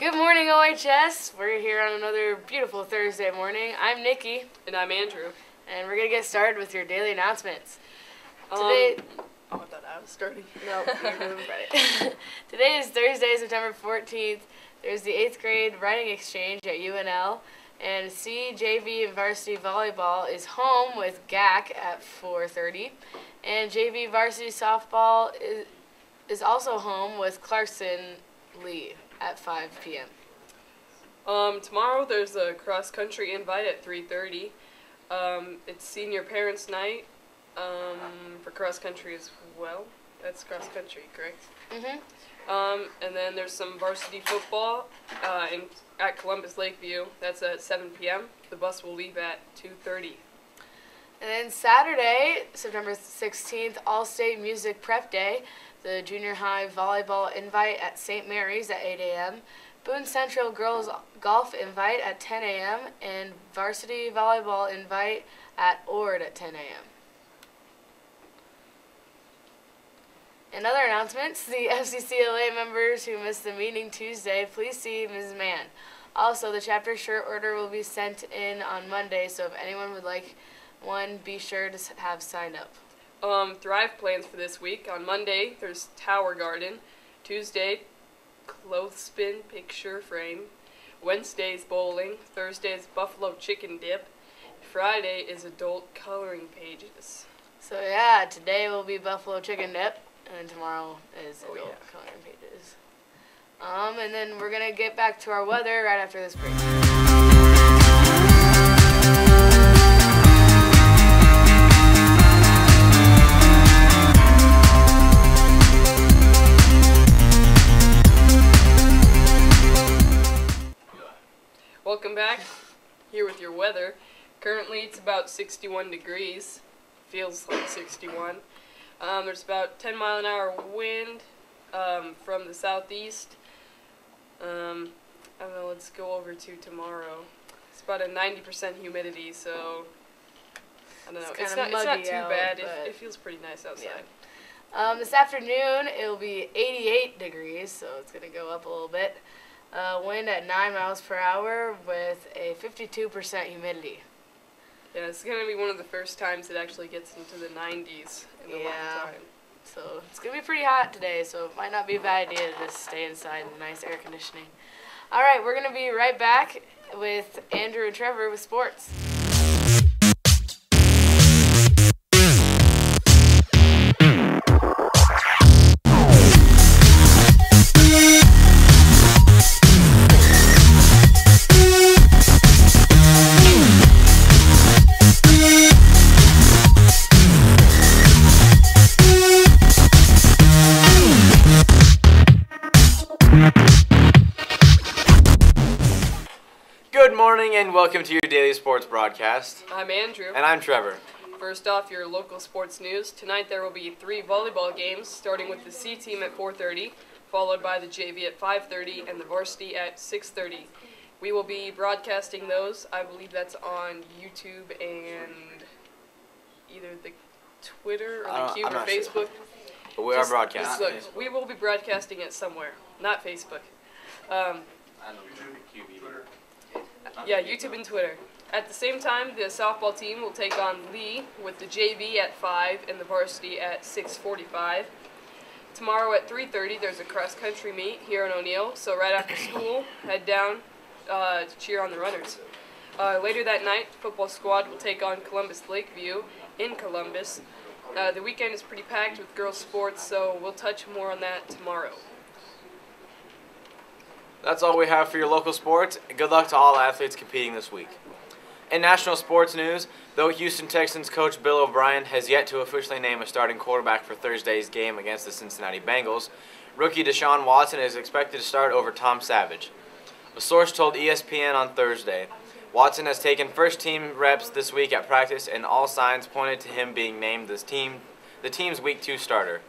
Good morning, OHS. We're here on another beautiful Thursday morning. I'm Nikki. And I'm Andrew. And we're going to get started with your daily announcements. Today... I thought I was starting. No, you're doing Friday. Today is Thursday, September 14th. There's the 8th grade writing exchange at UNL. And CJV and varsity volleyball is home with GAC at 4:30. And JV varsity softball is also home with Clarkson Lee at 5 p.m. Tomorrow there's a cross-country invite at 3:30. It's senior parents' night for cross-country as well. That's cross-country, correct? Mm-hmm. And then there's some varsity football at Columbus Lakeview. That's at 7 p.m. The bus will leave at 2:30. And then Saturday, September 16th, All-State Music Prep Day. The junior high volleyball invite at St. Mary's at 8 a.m. Boone Central Girls Golf invite at 10 a.m. and varsity volleyball invite at Ord at 10 a.m. In other announcements, the FCCLA members who missed the meeting Tuesday, please see Ms. Mann. Also, the chapter shirt order will be sent in on Monday, so if anyone would like one, be sure to have signed up. Thrive plans for this week. On Monday, there's Tower Garden. Tuesday, clothespin picture frame. Wednesday's bowling. Thursday's buffalo chicken dip. Friday is adult coloring pages. So yeah, today will be buffalo chicken dip, and tomorrow is adult coloring pages. And then we're gonna get back to our weather right after this break. Welcome back. Here with your weather. Currently it's about 61 degrees. Feels like 61. There's about 10-mile-an-hour wind from the southeast. I don't know, let's go over to tomorrow. It's about a 90% humidity, so I don't know. It's not too bad. It feels pretty nice outside. Yeah. This afternoon it'll be 88 degrees, so it's going to go up a little bit. Wind at 9 miles per hour with a 52% humidity. Yeah, it's going to be one of the first times it actually gets into the 90s in a long time. So it's going to be pretty hot today, so it might not be a bad idea to just stay inside in nice air conditioning. All right, we're going to be right back with Andrew and Trevor with sports. Good morning and welcome to your daily sports broadcast. I'm Andrew. And I'm Trevor. First off, your local sports news. Tonight there will be 3 volleyball games, starting with the C team at 4:30, followed by the JV at 5:30, and the varsity at 6:30. We will be broadcasting those. I believe that's on YouTube and either the Twitter or the Cube or Facebook. Sure. But we are broadcasting. Look, we will be broadcasting it somewhere, not Facebook. Yeah, YouTube and Twitter. At the same time, the softball team will take on Lee with the JV at 5 and the varsity at 6:45. Tomorrow at 3:30, there's a cross-country meet here in O'Neill, so right after school, head down to cheer on the runners. Later that night, football squad will take on Columbus Lakeview in Columbus. The weekend is pretty packed with girls' sports, so we'll touch more on that tomorrow. That's all we have for your local sports. Good luck to all athletes competing this week. In national sports news, though Houston Texans coach Bill O'Brien has yet to officially name a starting quarterback for Thursday's game against the Cincinnati Bengals, rookie Deshaun Watson is expected to start over Tom Savage. A source told ESPN on Thursday, Watson has taken first-team reps this week at practice, and all signs pointed to him being named the team's Week 2 starter.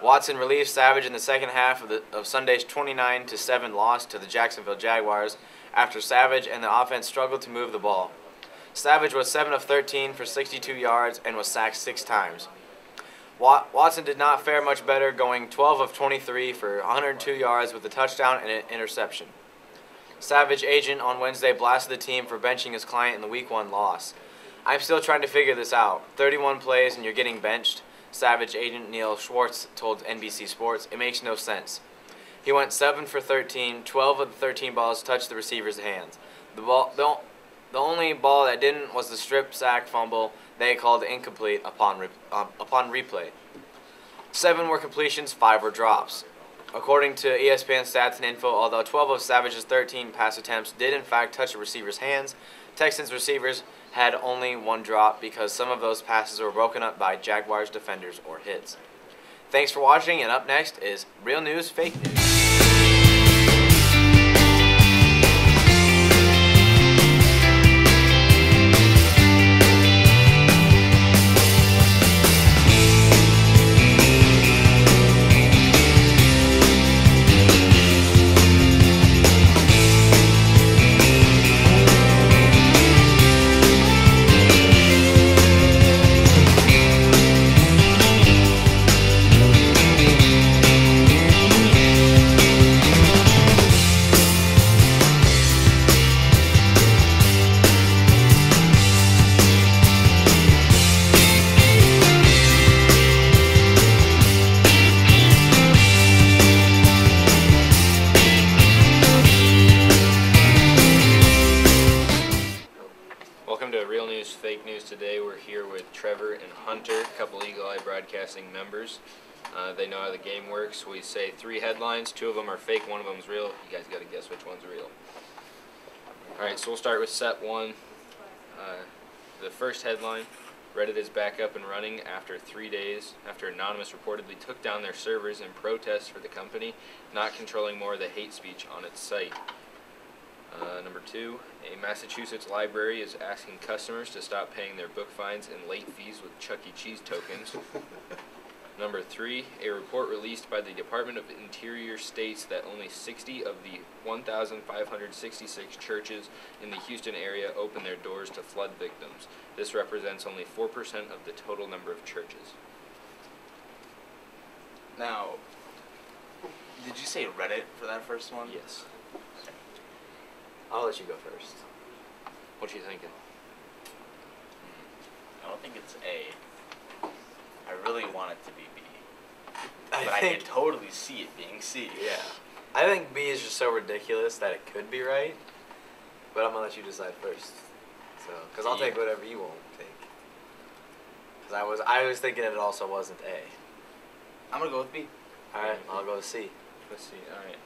Watson relieved Savage in the second half of Sunday's 29-7 loss to the Jacksonville Jaguars after Savage and the offense struggled to move the ball. Savage was 7 of 13 for 62 yards and was sacked 6 times. Watson did not fare much better, going 12 of 23 for 102 yards with a touchdown and an interception. Savage agent on Wednesday blasted the team for benching his client in the Week 1 loss. I'm still trying to figure this out. 31 plays and you're getting benched, Savage agent Neil Schwartz told NBC Sports. It makes no sense. He went 7 for 13. 12 of the 13 balls touched the receiver's hands. The only ball that didn't was the strip sack fumble they called incomplete upon replay. 7 were completions, 5 were drops. According to ESPN Stats and Info, although 12 of Savage's 13 pass attempts did in fact touch the receiver's hands, Texans receivers had only 1 drop because some of those passes were broken up by Jaguars defenders or hits. Thanks for watching, and up next is Real News, Fake News. Fake News today. We're here with Trevor and Hunter, a couple Eagle Eye Broadcasting members. They know how the game works. We say 3 headlines, 2 of them are fake, 1 of them is real. You guys got to guess which one's real. Alright, so we'll start with set 1. The first headline, Reddit is back up and running after 3 days after Anonymous reportedly took down their servers in protest for the company not controlling more of the hate speech on its site. Number 2, a Massachusetts library is asking customers to stop paying their book fines and late fees with Chuck E. Cheese tokens. Number 3, a report released by the Department of Interior states that only 60 of the 1,566 churches in the Houston area open their doors to flood victims. This represents only 4% of the total number of churches. Now, did you say Reddit for that first one? Yes. I'll let you go first. What are you thinking? I don't think it's A. I really want it to be B. I But I can totally see it being C. Yeah. I think B is just so ridiculous that it could be right, but I'm going to let you decide first. So, because I'll take whatever you won't take. Because I was thinking it also wasn't A. I'm going to go with B. Alright, I'll go with C. Let's see. Alright.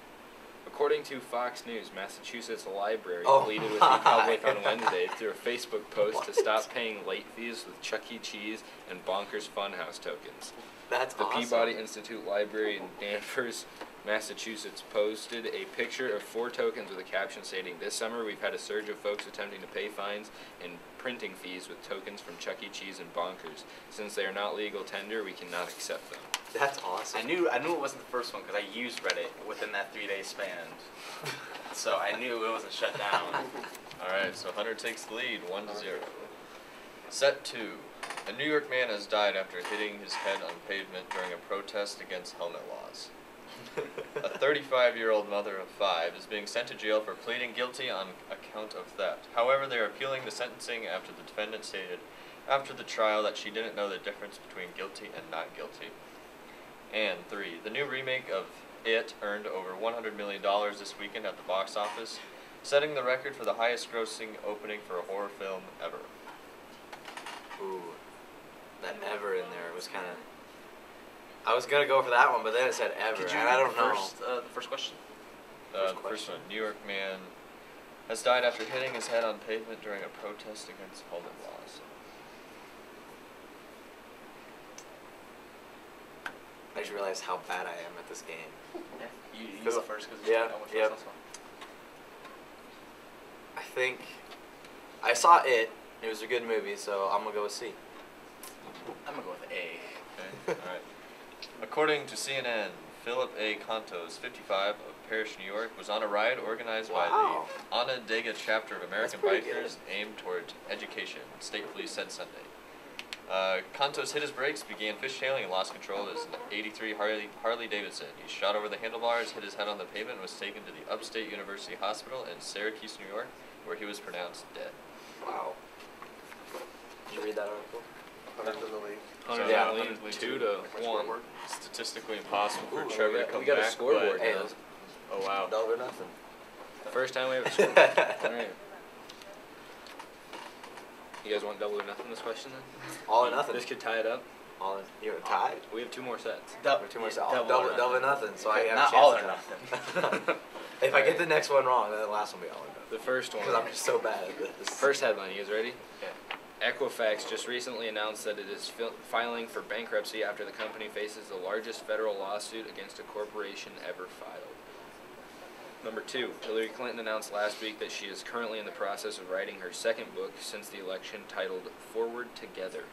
According to Fox News, Massachusetts Library Oh pleaded with the my. public on Wednesday through a Facebook post to stop paying late fees with Chuck E. Cheese and Bonkers Funhouse tokens. That's The awesome. Peabody Institute Library in Danvers, Massachusetts posted a picture of 4 tokens with a caption stating, "This summer we've had a surge of folks attempting to pay fines and printing fees with tokens from Chuck E. Cheese and Bonkers. Since they are not legal tender, we cannot accept them." That's awesome. I knew it wasn't the first one because I used Reddit within that 3-day span. So I knew it wasn't shut down. Alright, so Hunter takes the lead, 1-0. Set 2. A New York man has died after hitting his head on pavement during a protest against helmet laws. A 35-year-old mother of 5 is being sent to jail for pleading guilty on account of theft. However, they are appealing the sentencing after the defendant stated after the trial that she didn't know the difference between guilty and not guilty. And 3. The new remake of It earned over $100 million this weekend at the box office, setting the record for the highest grossing opening for a horror film ever. Ooh. That ever in there was kind of... I was going to go for that one, but then it said ever, Could you and I read don't know. the first question? The first one. New York man has died after hitting his head on pavement during a protest against helmet laws. I just realized how bad I am at this game. Yeah. You go first because yeah, I went first yep. last one. I think... I saw It. It was a good movie, so I'm going to go with C. I'm going to go with A. Okay, alright. According to CNN, Philip A. Contos, 55, of Parrish, New York, was on a riot organized Wow. by the Onondaga chapter of American That's pretty Bikers aimed toward education, state police said Sunday. Contos hit his brakes, began fishtailing, and lost control of his 83 Harley Davidson. He shot over the handlebars, hit his head on the pavement, and was taken to the Upstate University Hospital in Syracuse, New York, where he was pronounced dead. Wow. Did you read that article? Hunter's in the league. Hunter's Yeah, in the lead, Hunter's 2-1. Statistically impossible for Ooh, Trevor to come we got a back. scoreboard but- now. Oh wow. Double or nothing. First time we have a scoreboard. All right. You guys want double or nothing this question then? All or nothing. This could tie it up. All in, you want tied? We have 2 more sets. Two more. Double Double or or nothing. So I have Not a chance all at or that. nothing. If I get the next one wrong, then the last one will be all or nothing. The first one. Because I'm just so bad at this. First headline, you guys ready? Yeah. Equifax just recently announced that it is filing for bankruptcy after the company faces the largest federal lawsuit against a corporation ever filed. Number 2, Hillary Clinton announced last week that she is currently in the process of writing her second book since the election titled Forward Together.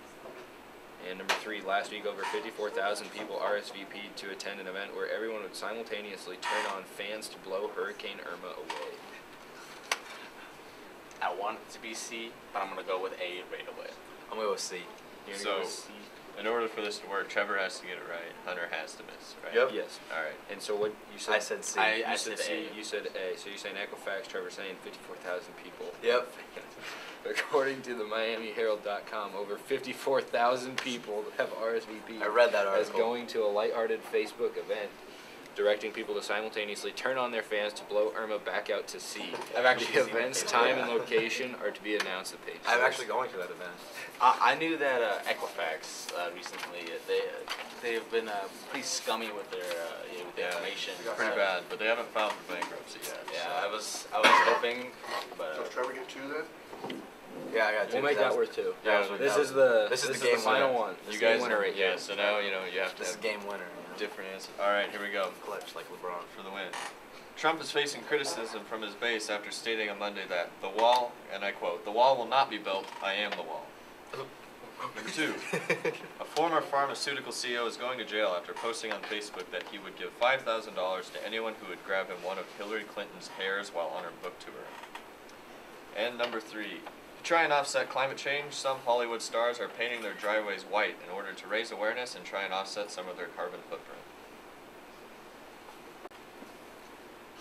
And number 3, last week over 54,000 people RSVP'd to attend an event where everyone would simultaneously turn on fans to blow Hurricane Irma away. I want it to be C, but I'm gonna go with A right away. I'm going to go with C. You're gonna So, go with C? in order for this to work, Trevor has to get it right. Hunter has to miss, right? Yep. Yes. All right. And so what you said? I said C. I You said said C. A. You said A. So you're saying Equifax. Trevor saying 54,000 people. Yep. According to the MiamiHerald.com, over 54,000 people have RSVP'd I read that as article. going to a lighthearted Facebook event, directing people to simultaneously turn on their fans to blow Irma back out to sea. I've actually The seen event's that. time and location are to be announced at page I'm 6. actually going to that event. I knew that Equifax recently they've been pretty scummy with their information. Pretty bad, but they haven't filed for bankruptcy yet. Yeah, so. I was hoping, but So does Trevor get 2 then? Yeah, I got two. We'll make that worth 2. Yeah, This is the This is the game final winner. one. This You is the guys winner right yeah. here. So now you have to This is have game winner. You know? different answers. All right, here we go. Clutch like LeBron. For the win. Trump is facing criticism from his base after stating on Monday that the wall, and I quote, "The wall will not be built. I am the wall." Number 2, a former pharmaceutical CEO is going to jail after posting on Facebook that he would give $5,000 to anyone who would grab him one of Hillary Clinton's hairs while on her book tour. And number 3, to try and offset climate change, some Hollywood stars are painting their driveways white in order to raise awareness and try and offset some of their carbon footprint.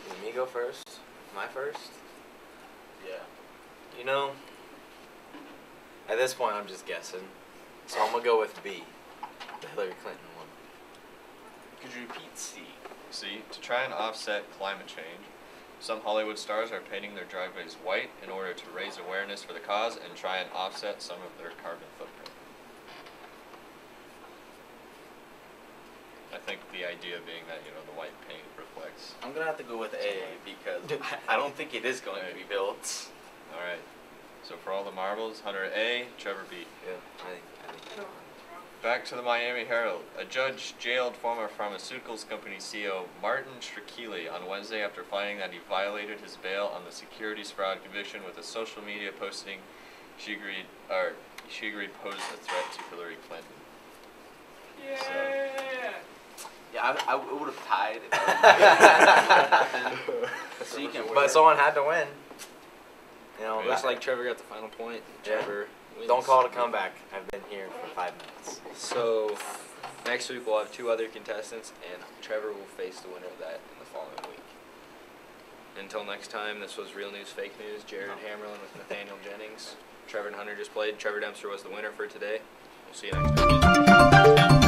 Did me go first? My first? yeah. You know, at this point I'm just guessing. So I'm going to go with B, the Hillary Clinton one. Could you repeat C? See, to try and offset climate change, some Hollywood stars are painting their driveways white in order to raise awareness for the cause and try and offset some of their carbon footprint. I think the idea being that, the white paint reflects. I'm gonna have to go with A because I don't think it is going to be built. All right. So for all the marbles, Hunter A, Trevor B. Yeah, I think. Back to the Miami Herald. A judge jailed former pharmaceuticals company CEO Martin Shkreli on Wednesday after finding that he violated his bail on the securities fraud conviction with a social media posting she agreed posed a threat to Hillary Clinton. Yeah, I would have tied. If I so you can. But someone had to win. Looks like Trevor got the final point. Yeah. Trevor wins. Don't call it a comeback. I've been here for 5 minutes. So next week we'll have 2 other contestants, and Trevor will face the winner of that in the following week. Until next time, this was Real News Fake News. Jared Hammerlin with Nathaniel Jennings. Trevor and Hunter just played. Trevor Dempster was the winner for today. We'll see you next time.